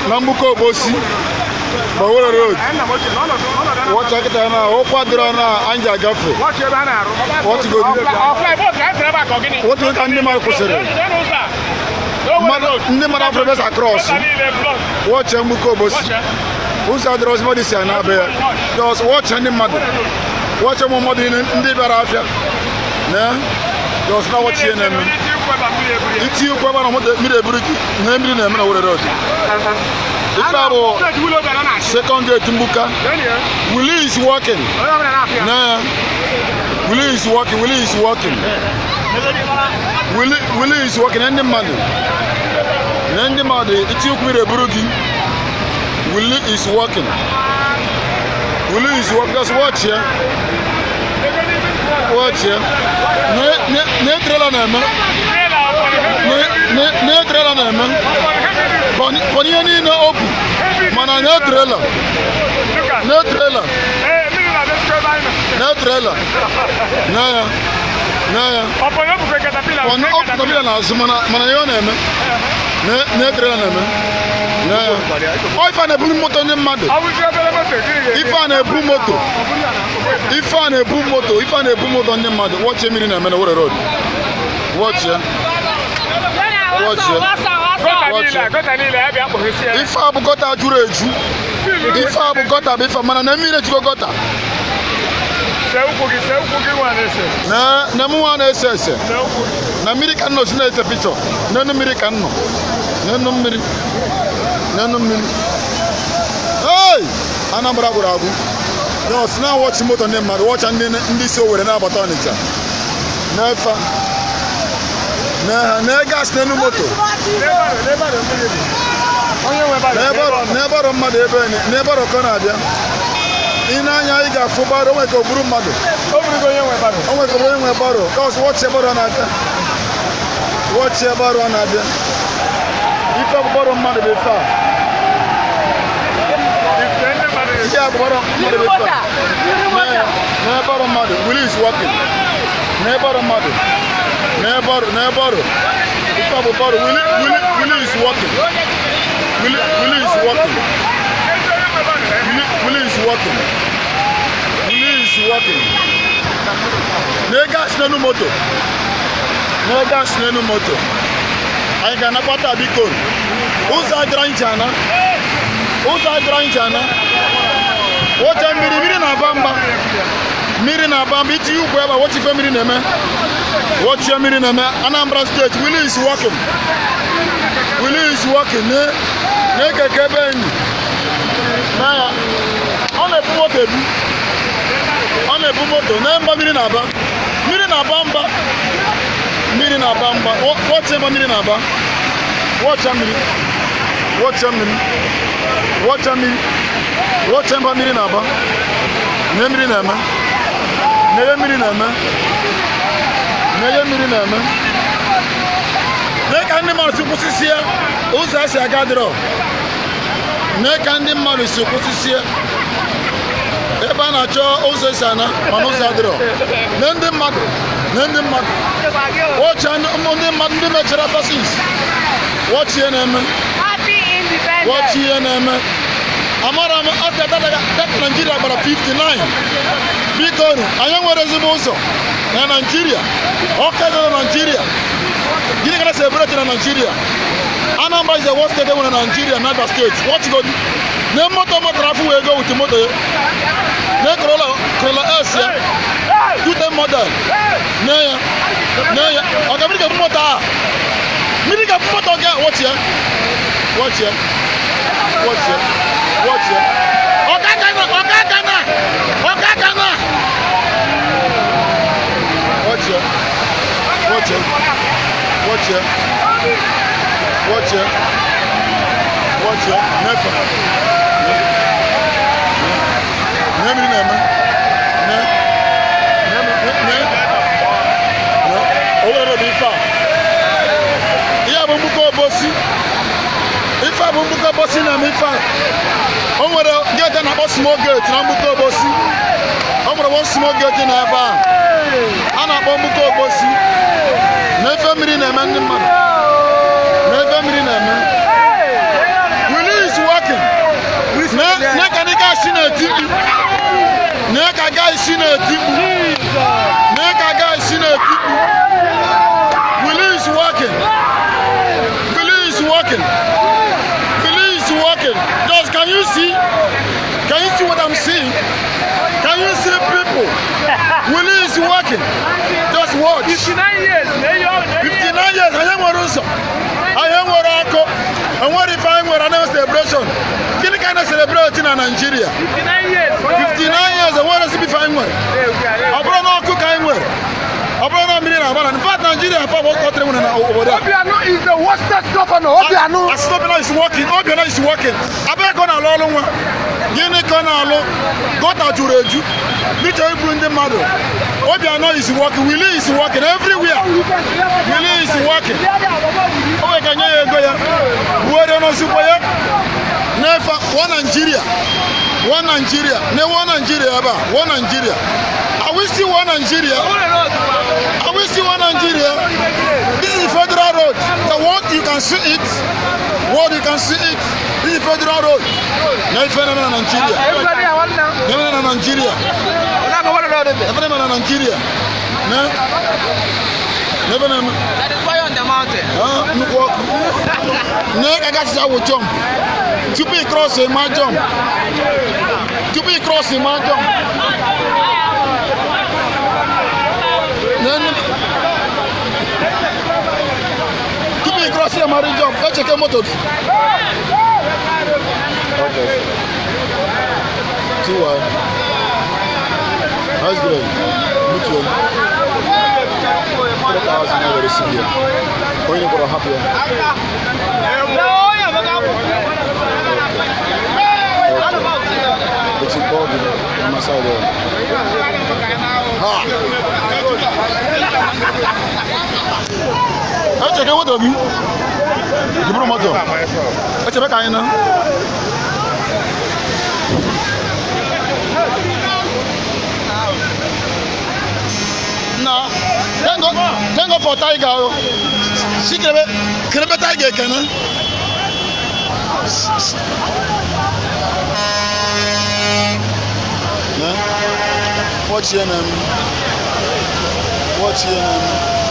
na mbuko obosi Bawolo road watch akita na okwa dro na anja gafe watch go what you can dem akusere ndị mara afro across watch mbuko obosi usa dro small this na be just watch ndị mmadụ watch mo mmadụ ndị bịara afia na just na watch ye na me iti ukwa ba na mo mi eburuki na mi na me na wore road second gate Mbuka. Willie is working. Nah. Willie is working. Willie is working. Willie is working. Any man. It's you with a burugi. Willie is working. Willie is working. Just watch here. Watch here. Ne trailer na ne trailer na Boniani no open. Mana no trailer. No trailer. No trailer. No. Open up for caterpillar. One up caterpillar na zumana mana yo na me. Ne trailer na me. No. O ifa na bu moto ni mmadụ. Ifa na bu moto. Ifa na bu moto. Ifa na bu moto ni mmadụ. Watch me na me na road. Watch ya. Watch ya. If I got a jureju, if I got a bit from an emir to go got Namuan SS. American no snake a picture. None American no. None Hey! Anambra Burabu. No, now watch motor name, watch and then this over and about on it. Never. Gas nenu moto. Never on mad never on Canada. In Anya Iga Fubaro, like a broom mother. Oh, going with borrow. Cause watch about another. Watch about another. If I borrow money before. Never on mother. Willie is working. Never on mother. Never. If I borrow, Willie is working. Willie is working. Willie is working. Willie is working. Negas nenu moto. Negas nenu moto. I can apata bikon. Usa granjana. What I'm miri na bamba. Miri na bamba. It's you whoever. What if I'm miri neme? Watch your miri neme. Anambra State. Willie is working. Willie is working. Neke keben. Na on a moto. On a moto. Nemba miri na ba. Miri na bamba. Miri na bamba. Watch your miri na ba. Watch your miri. Watch your miri. Watch your miri. Watch your miri na ba. Nemiri na ma. Nemiri na ma. Nemiri na ma. Make animal sukusisia. Usa si agadro. Make animal sukusisia. Eba na cho usa sana. Manusa adro. Nende mad. Watch and nende mad. Nende machera fasis. Watch your name. Happy Independence. Watch your name. Amara after that Nigeria about 59. Because I am what is also in Nigeria. Okay, Nigeria. You can celebrate in Nigeria. Anambra is the worst state in Nigeria, not the states. What you go? No motor traffic will go with the motor. No Corolla S. Do the model. No. I can bring a motor. Meaning a motor. Watch here. Watch here. Okakana. Watch here. Never. If I book a bossy na me fa. On would get an about small gate, Nambuko bossy. On would one small gate in a bar. Anna Bombuko bossy. Never mean a man. Never mean a man. Willie is na-etipu. Nee ka guys na-etipu. Nee ka guys na-etipu. Willie is working. Willie is working. Willie is working. Just can you see? Can you see what I'm seeing? Can you see people? Willie is working. Just watch. 59 years. 59 years. I am Waruso. I am Warako. And what if I'm with another celebration? Kini kind of celebration in Nigeria? 59 years. 59 years. And what does it be fine with? I brought no cook I'm with. I brought no million. In fact, Nigeria, I found what country over there. Obiano is the worstest governor. Obiano. Obiano is working. Obiano is working. I better go now, Lolo. Gini kana alo. Gota jureju. Nicho ibru ndi mado. Obiano is working. Willie is working everywhere. Willie is working. Owe kanya yego ya. Uwere no supo ya. Nefa one Nigeria. One Nigeria. Ne one Nigeria ba. One Nigeria. Are we still one Nigeria? Are we still one Nigeria? This is federal road. The world you can see it. World you can see it. This is federal road. Nefa na Nigeria. Nefa na Nigeria. Nefa na Nigeria. Never know. That is why on the mountain. I guess I will jump. To be crossing my jump. To be crossing my jump. To be crossing my jump. Let's check a motor. Okay. 2-1. That's good. Mutual. 4,000 over this year. When you go happy. It's important on my side there. Ha! Check out what you. You brought motor. What's your back now? No. Thank God for Tiger. See, can I Tiger? Can I? Watch your name. Watch your name.